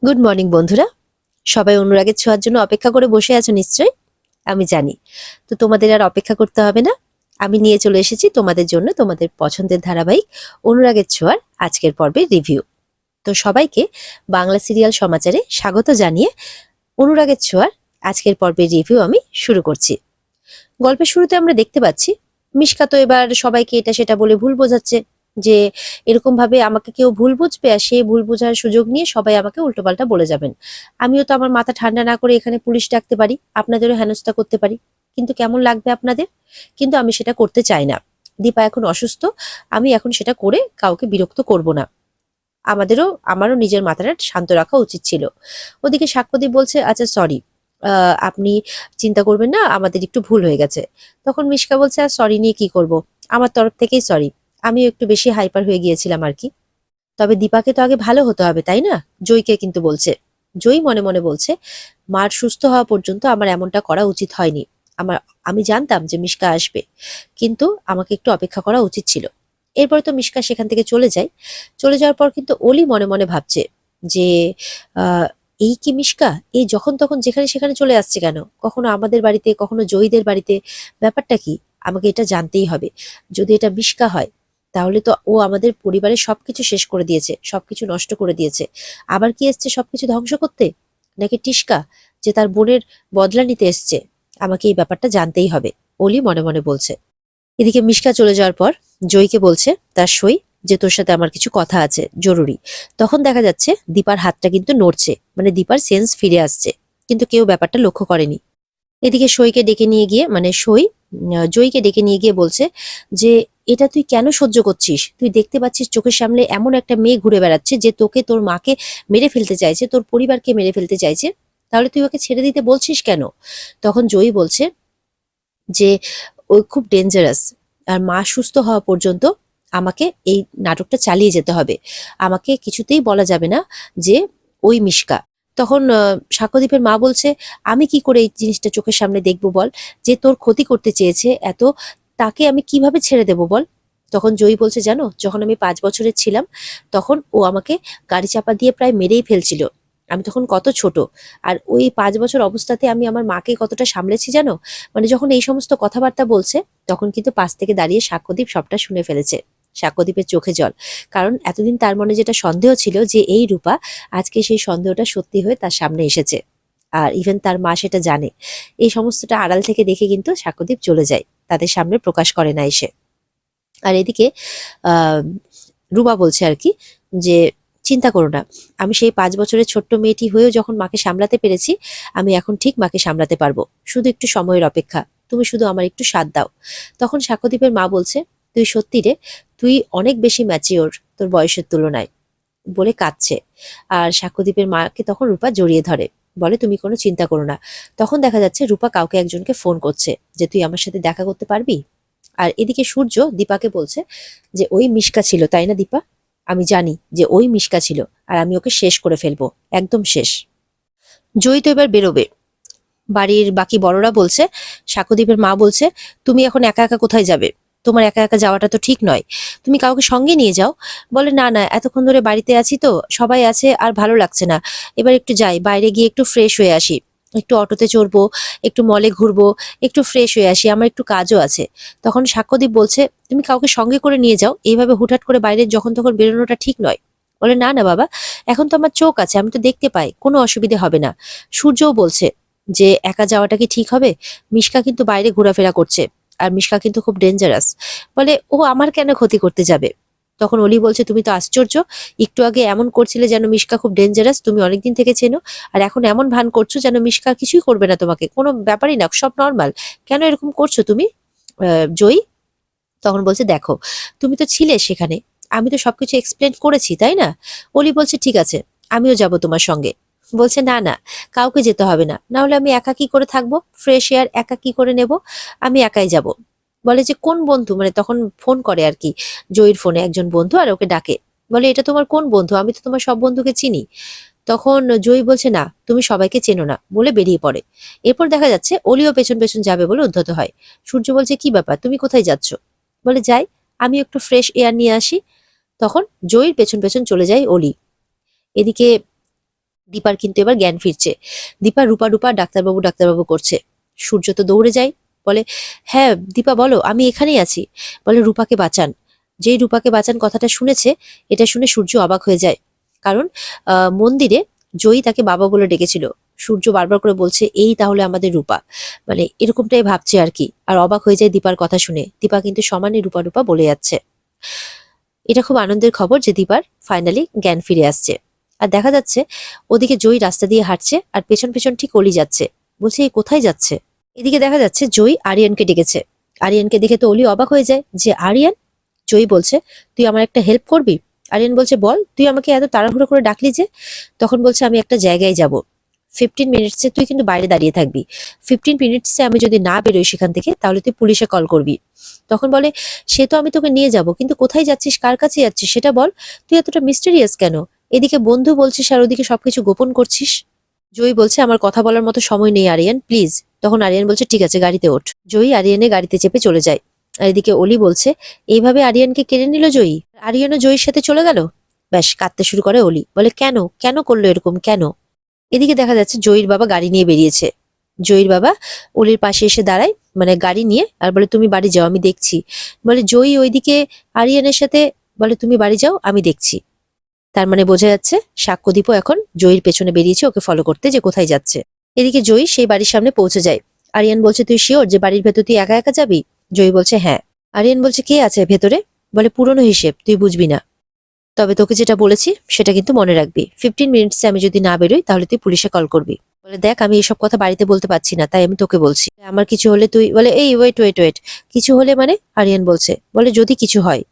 Good morning বন্ধুরা। সবাই অনুরাগের ছোঁয়ার জন্য অপেক্ষা করে বসে আছো নিশ্চয়ই, আমি জানি। তো তোমাদের আর অপেক্ষা করতে হবে না, আমি নিয়ে চলে এসেছি তোমাদের জন্য তোমাদের পছন্দের ধারাবাহিক অনুরাগের ছোঁয়ার আজকের পর্বের রিভিউ। তো সবাইকে বাংলা সিরিয়াল সমাচারে স্বাগত জানিয়ে অনুরাগের ছোঁয়ার আজকের পর্বের রিভিউ আমি শুরু করছি। গল্পের শুরুতে আমরা দেখতে পাচ্ছি মিশকা তো এবার সবাইকে এটা সেটা বলে ভুল বোঝাচ্ছে যে এরকম ভাবে আমাকে কেউ ভুল বুঝবে আর সেই ভুল বোঝার সুযোগ নিয়ে সবাই আমাকে উল্টোপাল্টা বলে যাবেন। আমিও তো আমার মাথা ঠান্ডা না করে এখানে পুলিশ ডাকতে পারি, আপনাদেরও হেনস্থা করতে পারি, কিন্তু কেমন লাগবে আপনাদের? কিন্তু আমি সেটা করতে চাই না। দীপা এখন অসুস্থ, আমি এখন সেটা করে কাউকে বিরক্ত করব না। আমারও নিজের মাথাটা শান্ত রাখা উচিত ছিল। ওদিকে সাক্ষ্যদীপ বলছে, আচ্ছা সরি, আপনি চিন্তা করবেন না, আমাদের একটু ভুল হয়ে গেছে। তখন মিশকা বলছে, আর সরি নিয়ে কি করব, আমার তরফ থেকেই সরি, আমিও একটু বেশি হাইপার হয়ে গিয়েছিলাম আর কি। তবে দীপাকে তো আগে ভালো হতে হবে তাই না? জয়কে কিন্তু বলছে। জয়ী মনে মনে বলছে, মার সুস্থ হওয়া পর্যন্ত আমার এমনটা করা উচিত হয়নি। আমি জানতাম যে মিশকা আসবে, কিন্তু আমাকে একটু অপেক্ষা করা উচিত ছিল। এরপরে তো মিশকা সেখান থেকে চলে যায়। চলে যাওয়ার পর কিন্তু অলি মনে মনে ভাবছে যে আহ এই কি মিশকা, এই যখন তখন যেখানে সেখানে চলে আসছে কেন, কখনো আমাদের বাড়িতে কখনো জয়ীদের বাড়িতে, ব্যাপারটা কি? আমাকে এটা জানতেই হবে। যদি এটা মিশকা হয় তাহলে তো ও আমাদের পরিবারের সবকিছু শেষ করে দিয়েছে, সবকিছু নষ্ট করে দিয়েছে। আবার কি এসছে সবকিছু ধ্বংস করতে? নাকি টিস্কা, যে তার বোনের বদলা নিতে এসছে? আমাকে এই ব্যাপারটা জানতেই হবে, অলি মনে মনে বলছে। এদিকে মিশকা চলে যাওয়ার পর জয়ীকে বলছে তার সই, যে তোর সাথে আমার কিছু কথা আছে জরুরি। তখন দেখা যাচ্ছে দীপার হাতটা কিন্তু নড়ছে, মানে দীপার সেন্স ফিরে আসছে, কিন্তু কেউ ব্যাপারটা লক্ষ্য করেনি। এদিকে সইকে ডেকে নিয়ে গিয়ে, মানে সই জয়ীকে ডেকে নিয়ে গিয়ে বলছে যে এটা তুই কেন সহ্য করছিস? তুই দেখতে পাচ্ছিস চোখের সামনে এমন একটা মেয়ে ঘুরে বেড়াচ্ছে যে তোকে, তোর মাকে মেরে ফেলতে চাইছে, তোর পরিবারকে মেরে ফেলতে চাইছে, তাহলে তুই ওকে ছেড়ে দিতে বলছিস কেন? তখন জয়ী বলছে যে ওই খুব ডেঞ্জারাস, আর মা সুস্থ হওয়া পর্যন্ত আমাকে এই নাটকটা চালিয়ে যেতে হবে। আমাকে কিছুতেই বলা যাবে না যে ওই মিশকা। তখন সাক্ষ্যদীপের মা বলছে, আমি কি করে এই জিনিসটা চোখের সামনে দেখবো বল? যে তোর ক্ষতি করতে চেয়েছে এত, তাকে আমি কিভাবে ছেড়ে দেবো বল? তখন জয়ী বলছে, জানো যখন আমি 5 বছরের ছিলাম তখন ও আমাকে গাড়ি চাপা দিয়ে প্রায় মেরেই ফেলছিল। আমি তখন কত ছোট, আর ওই 5 বছর অবস্থাতে আমি আমার মাকে কতটা সামলেছি জানো? মানে যখন এই সমস্ত কথাবার্তা বলছে তখন কিন্তু পাশ থেকে দাঁড়িয়ে সাক্ষ্যদীপ সবটা শুনে ফেলেছে। সাক্ষ্যদীপের চোখে জল, কারণ এতদিন তার মনে যেটা সন্দেহ ছিল যে এই রূপা, আজকে সেই সন্দেহটা সত্যি হয়ে তার সামনে এসেছে। আর ইভেন তার মা সেটা জানে। এই সমস্তটা আড়াল থেকে দেখে কিন্তু সাক্ষ্যদীপ চলে যায়, তাদের সামনে প্রকাশ করে না এসে। আর এদিকে আহ রুমা বলছে আর কি যে চিন্তা করো না, আমি সেই 5 বছরের ছোট্ট মেয়েটি হয়েও যখন মাকে সামলাতে পেরেছি, আমি এখন ঠিক মাকে সামলাতে পারবো, শুধু একটু সময়ের অপেক্ষা, তুমি শুধু আমার একটু সাথ দাও। তখন সাক্ষ্যদীপের মা বলছে, তুই সত্যি রে, তুই অনেক বেশি ম্যাচিওর তোর বয়সের তুলনায়, বলে কাঁদছে। আর সাক্ষ্যদীপের মাকে তখন রূপা জড়িয়ে ধরে, বলে তুমি কোনো চিন্তা করো না। তখন দেখা যাচ্ছে রূপা কাউকে একজনকে ফোন করছে যে তুই আমার সাথে দেখা করতে পারবি। আর এদিকে সূর্য দীপাকে বলছে যে ওই মিশকা ছিল তাই না দীপা? আমি জানি যে ওই মিশকা ছিল, আর আমি ওকে শেষ করে ফেলবো, একদম শেষ। জয়ী তো এবার বেরোবে। বাড়ির বাকি বড়রা বলছে, সাক্ষ্যদীপের মা বলছে, তুমি এখন একা একা কোথায় যাবে? তোমার একা একা যাওয়াটা তো ঠিক নয়, তুমি কাউকে সঙ্গে নিয়ে যাও। বলে, না না, এতক্ষণ ধরে বাড়িতে আছি তো, সবাই আছে আর ভালো লাগছে না, এবার একটু যাই, বাইরে গিয়ে একটু ফ্রেশ হয়ে আসি, একটু অটোতে চড়বো, একটু মলে ঘুরবো, একটু ফ্রেশ হয়ে আসি, আমার একটু কাজও আছে। তখন সাক্ষ্যদীপ বলছে, তুমি কাউকে সঙ্গে করে নিয়ে যাও, এইভাবে হুটহাট করে বাইরে যখন তখন বেরোনোটা ঠিক নয়। বলে, না না বাবা, এখন তো আমার চোখ আছে, আমি তো দেখতে পাই, কোনো অসুবিধে হবে না। সূর্যও বলছে যে একা যাওয়াটা কি ঠিক হবে? মিশকা কিন্তু বাইরে ঘোরাফেরা করছে, আর মিশকা কিন্তু খুব ডেঞ্জারাস। বলে, ও আমার কেন ক্ষতি করতে যাবে? তখন অলি বলছে, তুমি তো আশ্চর্য, একটু আগে এমন করছিলে যেন মিশকা খুব ডেঞ্জারাস, তুমি অনেকদিন থেকে চেনো, আর এখন এমন ভান করছো যেন মিশকা কিছুই করবে না তোমাকে, কোনো ব্যাপারই না, সব নর্মাল। কেন এরকম করছো তুমি জয়ী? তখন বলছে, দেখো, তুমি তো ছিলে সেখানে, আমি তো সবকিছু এক্সপ্লেন করেছি তাই না? অলি বলছে, ঠিক আছে, আমিও যাব তোমার সঙ্গে। বলছে, না না, কাউকে যেতে হবে না, না হলে আমি একা কি করে থাকবো, ফ্রেশ এয়ার একা কি করে নেব, আমি একাই যাব। বলে যে কোন বন্ধু, মানে তখন ফোন করে আর কি, জয়ীর ফোনে একজন বন্ধু আর ওকে ডাকে। বলে, এটা তোমার কোন বন্ধু? আমি তো তোমার সব বন্ধুকে চিনি। তখন জয়ী বলছে, না তুমি সবাইকে চেনো না, বলে বেরিয়ে পড়ে। এরপর দেখা যাচ্ছে অলিও পেছন পেছন যাবে বলে উদ্ধত হয়। সূর্য বলছে, কি ব্যাপার, তুমি কোথায় যাচ্ছ? বলে, যাই, আমি একটু ফ্রেশ এয়ার নিয়ে আসি। তখন জয়ীর পেছন পেছন চলে যায় অলি। এদিকে দীপার কিন্তু এবার জ্ঞান ফিরছে। দীপা রূপা রূপা ডাক্তারবাবু ডাক্তারবাবু করছে। সূর্য তো দৌড়ে যায়, বলে হ্যাঁ দীপা বলো, আমি এখানেই আছি। বলে রূপাকে বাঁচান। যেই রূপাকে বাঁচান কথাটা শুনেছে, এটা শুনে সূর্য অবাক হয়ে যায়। কারণ মন্দিরে জয়ী তাকে বাবা বলে ডেকেছিল। সূর্য বারবার করে বলছে এই তাহলে আমাদের রূপা, মানে এরকমটাই ভাবছে আর কি। আর অবাক হয়ে যায় দীপার কথা শুনে। দীপা কিন্তু সমানে রূপা রূপা বলে যাচ্ছে। এটা খুব আনন্দের খবর যে দীপার ফাইনালি জ্ঞান ফিরে আসছে। আর দেখা যাচ্ছে ওদিকে জয়ী রাস্তা দিয়ে হাঁটছে, আর পেছন পেছন ঠিক অলি যাচ্ছে। বলছে এই কোথায় যাচ্ছে। এদিকে দেখা যাচ্ছে জয়ী আরিয়ানকে ডেকেছে। আরিয়ানকে দেখে তো অলি অবাক হয়ে যায় যে আরিয়ান। জয়ী বলছে তুই আমার একটা হেল্প করবি। আরিয়ান বলছে বল, তুই আমাকে এত তাড়াহুড়ো করে ডাকলি যে। তখন বলছে আমি একটা জায়গায় যাব, 15 মিনিটসে তুই কিন্তু বাইরে দাঁড়িয়ে থাকবি। 15 মিনিটসে আমি যদি না বেরোই সেখান থেকে, তাহলে তুই পুলিশে কল করবি। তখন বলে সে তো আমি তোকে নিয়ে যাব, কিন্তু কোথায় যাচ্ছিস, কার কাছে যাচ্ছিস সেটা বল। তুই এতটা মিস্টেরিয়াস কেন? এদিকে বন্ধু বলছিস আর ওদিকে সবকিছু গোপন করছিস। জয়ী বলছে আমার কথা বলার মতো সময় নেই আরিয়ান, প্লিজ। তখন আরিয়ান বলছে ঠিক আছে গাড়িতে ওঠ। জয়ী আরিয়ানের গাড়িতে চেপে চলে যায়। আর এদিকে অলি বলছে এইভাবে আরিয়ানকে কেড়ে নিল জয়ী। আরিয়ানও জয়ীর সাথে চলে গেল। ব্যাস কাঁদতে শুরু করে অলি, বলে কেন কেন করলো এরকম, কেন? এদিকে দেখা যাচ্ছে জয়ীর বাবা গাড়ি নিয়ে বেরিয়েছে। জয়ীর বাবা অলির পাশে এসে দাঁড়ায়, মানে গাড়ি নিয়ে, আর বলে তুমি বাড়ি যাও আমি দেখছি। বলে জয়ী ওইদিকে আরিয়ানের সাথে, বলে তুমি বাড়ি যাও আমি দেখছি। তার মানে বোঝা যাচ্ছে সাক্ষ্যদীপও এখন জয়ীর পেছনে বেরিয়েছে ওকে ফলো করতে, যে কোথায় যাচ্ছে। এদিকে জয়ী সেই বাড়ির সামনে পৌঁছে যায়। আরিয়ান বলছে তুই শিওর যে বাড়ির ভেতর তুই একা একা যাবি? জয়ী বলছে হ্যাঁ। আরিয়ান বলছে কে আছে ভেতরে? বলে পুরনো হিসেব, তুই বুঝবি না। তবে তোকে যেটা বলেছি সেটা কিন্তু মনে রাখবি। 15 মিনিটসে আমি যদি না বেরোই তাহলে তুই পুলিশে কল করবি। বলে দেখ আমি এসব কথা বাড়িতে বলতে পারছি না, তাই আমি তোকে বলছি। আমার কিছু হলে তুই, বলে এই ওয়েট ওয়েট ওয়েট, কিছু হলে মানে? আরিয়ান বলছে, বলে যদি কিছু হয়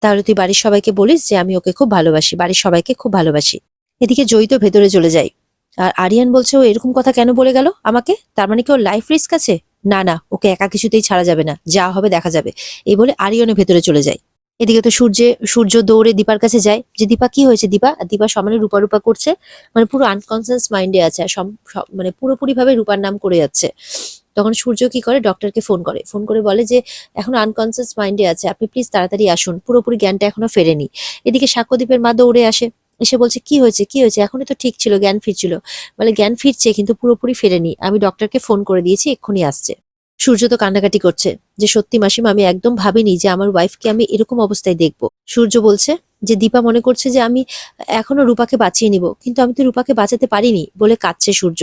তাহলে তুই বাড়ির সবাইকে বলিস যে আমি ওকে খুব ভালোবাসি, বাড়ির সবাইকে খুব ভালোবাসি। এদিকে জয়ী তো ভেতরে চলে যায়। আর আরিয়ান বলছে ও এরকম কথা কেন বলে গেল আমাকে? তার মানে কি ওর লাইফ রিস্ক আছে? না না, ওকে একা কিছুতেই ছাড়া যাবে না, যা হবে দেখা যাবে। এই বলে আরিয়ানের ভেতরে চলে যায়। এদিকে তো সূর্য দৌড়ে দীপার কাছে যায়, যে দীপা কি হয়েছে দীপা? আর দীপা সমানে রূপা রূপা করছে, মানে পুরো আনকনসিয়াস মাইন্ডে আছে, আর মানে পুরোপুরি ভাবে রূপার নাম করে যাচ্ছে। তখন সূর্য কি করে, ডক্টরকে ফোন করে বলে যে এখনো আনকনসিয়াস মাইন্ডে আছে, আপনি প্লিজ তাড়াতাড়ি আসুন, পুরোপুরি জ্ঞানটা এখনো ফেরেনি। এদিকে সাক্ষ্যদীপের মা দৌড়ে আসে, এসে বলছে কি হয়েছে কি হয়েছে, এখনই তো ঠিক ছিল, জ্ঞান ফিরছিল। বলে জ্ঞান ফিরছে কিন্তু পুরোপুরি ফেরেনি, আমি ডক্টরকে ফোন করে দিয়েছি, এক্ষুনি আসছে। সূর্য তো কান্নাকাটি করছে যে সত্যি মাসিমা, আমি একদম ভাবিনি যে আমার ওয়াইফকে আমি এরকম অবস্থায় দেখবো। সূর্য বলছে যে দীপা মনে করছে যে আমি এখনো রূপাকে বাঁচিয়ে নিব, কিন্তু আমি তো রূপাকে বাঁচাতে পারিনি, বলে কাঁদছে সূর্য।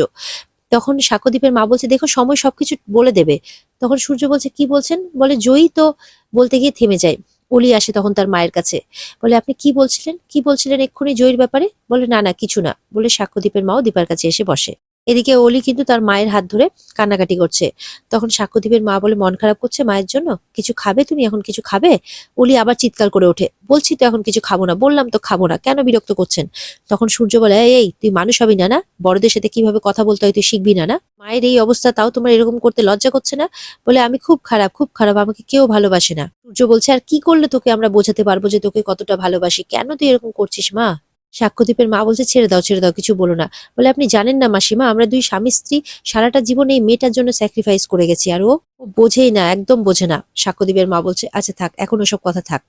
তখন সাক্ষ্যদীপের মা বলছে দেখো সময় সবকিছু বলে দেবে। তখন সূর্য বলছে কি বলছেন? বলে জয়ী তো, বলতে গিয়ে থেমে যায়। অলি আসে তখন তার মায়ের কাছে, বলে আপনি কি বলছিলেন, কি বলছিলেন এক্ষুনি জয়ীর ব্যাপারে? বলে না না কিছু না, বলে সাক্ষ্যদীপের মাও দীপার কাছে এসে বসে। এদিকে অলি কিন্তু তার মায়ের হাত ধরে কান্নাকাটি করছে। তখন সাক্ষ্যদীপের মা বলে মন খারাপ করছে মায়ের জন্য, কিছু খাবে তুমি এখন, কিছু খাবে? অলি আবার চিৎকার করে ওঠে, বলছি তো এখন কিছু খাবো না, বললাম তো খাবো না, কেন বিরক্ত করছেন? তখন সূর্য বলে এই তুই মানুষ হবি না? না বড়দের সাথে কিভাবে কথা বলতে হয় তুই শিখবি না? না মায়ের এই অবস্থা, তাও তোমার এরকম করতে লজ্জা করছে না? বলে আমি খুব খারাপ খুব খারাপ, আমাকে কেউ ভালোবাসে না। সূর্য বলছে আর কি করলে তোকে আমরা বোঝাতে পারবো যে তোকে কতটা ভালোবাসি, কেন তুই এরকম করছিস মা? সাক্ষ্যদীপের মা বলছে ছেড়ে দাও কিছু বলো না। বলে আপনি জানেন না মাসিমা, আমরা দুই স্বামী স্ত্রী সারাটা জীবন এই মেয়েটার জন্য স্যাক্রিফাইস করে গেছি, আর ও বোঝেই না, একদম বোঝে না। সাক্ষ্যদীপের মা বলছে আচ্ছা থাক, এখন ওসব কথা থাক।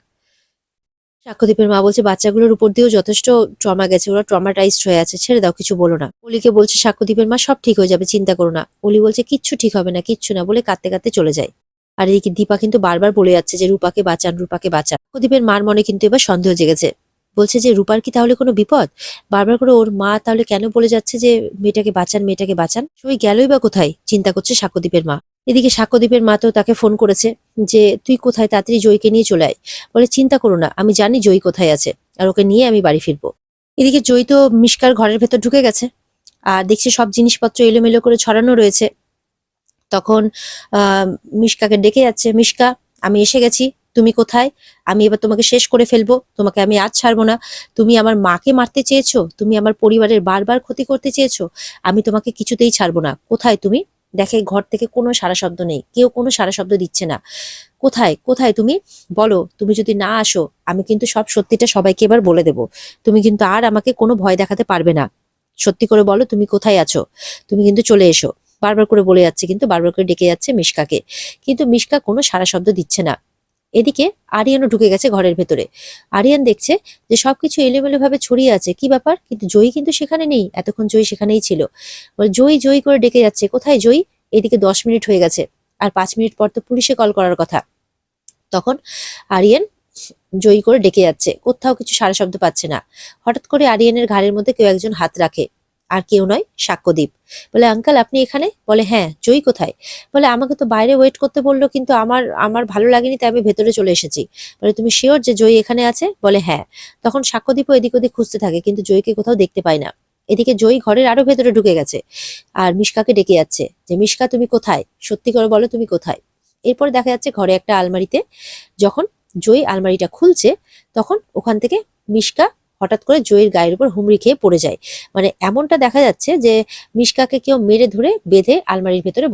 সাক্ষ্যদীপের মা বলছে বাচ্চাগুলোর উপর দিয়েও যথেষ্ট ট্রমা গেছে, ওরা ট্রমাটাইজড হয়ে আছে, ছেড়ে দাও কিছু বলো না। অলিকে বলছে সাক্ষ্যদীপের মা সব ঠিক হয়ে যাবে, চিন্তা করো না। অলি বলছে কিচ্ছু ঠিক হবে না, কিচ্ছু না, বলে কাঁদতে কাঁদতে চলে যায়। আর এদিকে দীপা কিন্তু বারবার বলে যাচ্ছে যে রূপাকে বাঁচান রূপাকে বাঁচান। সাক্ষ্যদীপের মার মনে কিন্তু এবার সন্দেহ জেগেছে। বলছে যে রূপার কি তাহলে কোনো বিপদ? বারবার করে ওর মা তাহলে কেন বলে যাচ্ছে যে মেয়েটাকে বাঁচান মেয়েটাকে বাঁচান? সই গেলই বা কোথায়, চিন্তা করছে সাক্ষ্যদীপের মা। এদিকে সাক্ষ্যদীপের মা তো তাকে ফোন করেছে যে তুই কোথায়, তাড়াতাড়ি জয়ীকে নিয়ে চলে আয়। বলে চিন্তা করো না, আমি জানি জয়ী কোথায় আছে, আর ওকে নিয়ে আমি বাড়ি ফিরবো। এদিকে জয়ী তো মিশকার ঘরের ভেতর ঢুকে গেছে, আর দেখছে সব জিনিসপত্র এলোমেলো করে ছড়ানো রয়েছে। তখন মিশকাকে ডেকে যাচ্ছে, মিশকা আমি এসে গেছি, তুমি কোথায়? আমি এবার তোমাকে শেষ করে ফেলবো, তোমাকে আমি আজ ছাড়বো না। তুমি আমার মাকে মারতে চেয়েছো, তুমি আমার পরিবারের বারবার ক্ষতি করতে চেয়েছো, আমি তোমাকে কিছুতেই ছাড়বো না। কোথায় তুমি? দেখে ঘর থেকে কোনো সাড়া শব্দ নেই, কেউ কোনো সাড়া শব্দ দিচ্ছে না। কোথায় কোথায় তুমি? বলো, তুমি যদি না আসো আমি কিন্তু সব সত্যিটা সবাইকে এবার বলে দেব। তুমি কিন্তু আর আমাকে কোনো ভয় দেখাতে পারবে না। সত্যি করে বলো তুমি কোথায় আছো, তুমি কিন্তু চলে এসো। বারবার করে বলে যাচ্ছে, কিন্তু বারবার করে ডেকে যাচ্ছে মিশকাকে, কিন্তু মিশকা কোনো সাড়া শব্দ দিচ্ছে না। এদিকে আরিয়ানও ঢুকে গেছে ঘরের ভেতরে। আরিয়ান দেখছে যে সবকিছু এলোমেলো ভাবে ছড়িয়ে আছে, কি ব্যাপার, কিন্তু জয়ী কিন্তু সেখানে নেই। এতক্ষণ জয়ী সেখানেই ছিল। বলে, জয়ী জয়ী করে ডেকে যাচ্ছে, কোথায় জয়ী? এদিকে 10 মিনিট হয়ে গেছে, আর 5 মিনিট পর তো পুলিশে কল করার কথা। তখন আরিয়ান জয়ী করে ডেকে যাচ্ছে, কোথাও কিছু সাড়া শব্দ পাচ্ছে না। হঠাৎ করে আরিয়ানের ঘাড়ের মধ্যে কেউ একজন হাত রাখে, আর কেউ নয়, সাক্ষ্যদীপ। বলে, আঙ্কেল আপনি এখানে? বলে, হ্যাঁ। জয়ী কোথায়? বলে, আমাকে তো বাইরে ওয়েট করতে বললো, কিন্তু আমার আমার ভালো লাগেনি, তাই আমি ভেতরে চলে এসেছি। বলে, তুমি শিওর যে জয়ী এখানে আছে? বলে, হ্যাঁ। তখন সাক্ষ্যদীপও এদিক ওদিক খুঁজতে থাকে, কিন্তু জয়ীকে কোথাও দেখতে পায় না। এদিকে জয়ী ঘরের আরো ভেতরে ঢুকে গেছে, আর মিশকাকে ডেকে যাচ্ছে যে, মিশকা তুমি কোথায়, সত্যি করে বলো তুমি কোথায়। এরপরে দেখা যাচ্ছে ঘরে একটা আলমারিতে যখন জয়ী আলমারিটা খুলছে, তখন ওখান থেকে মিশকা হঠাৎ করে জয়ীর গায়ের উপর হুমড়ি খেয়ে পড়ে যায়। মানে এমনটা দেখা যাচ্ছে যে মিশকাকে কেউ মেরে ধরে বেঁধে আলমারির ভেতরে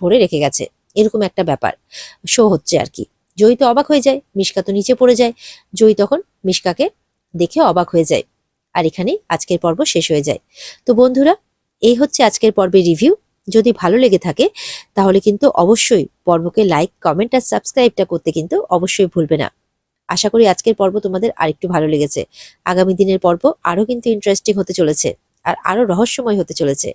ভরে রেখে গেছে, এরকম একটা ব্যাপার শো হচ্ছে আর কি। জয়ী তো অবাক হয়ে যায়, মিশকা তো নিচে পড়ে যায়। জয়ী তখন মিশকাকে দেখে অবাক হয়ে যায়। আর এখানেই আজকের পর্ব শেষ হয়ে যায়। তো বন্ধুরা, এই হচ্ছে আজকের পর্বের রিভিউ। যদি ভালো লেগে থাকে তাহলে কিন্তু অবশ্যই পর্বকে লাইক, কমেন্ট আর সাবস্ক্রাইবটা করতে কিন্তু অবশ্যই ভুলবে না। আশা করি আজকের পর্ব তোমাদের আরেকটু ভালো লেগেছে। আগামী দিনের পর্ব আরো কিন্তু ইন্টারেস্টিং হতে চলেছে, আর আরো রহস্যময় হতে চলেছে।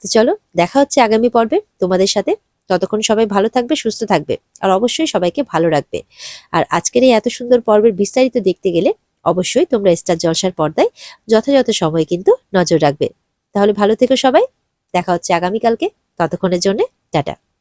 তো চলো, দেখা হচ্ছে আগামী পর্বে তোমাদের সাথে। ততক্ষণ সবাই ভালো থাকবে, সুস্থ থাকবে, আর অবশ্যই সবাইকে ভালো রাখবে। আর আজকের এই এত সুন্দর পর্বের বিস্তারিত দেখতে গেলে অবশ্যই তোমরা স্টার জলসার পর্দায় যথাযথ সময় কিন্তু নজর রাখবে। তাহলে ভালো থেকো সবাই, দেখা হচ্ছে আগামীকালকে। ততক্ষণের জন্য টাটা।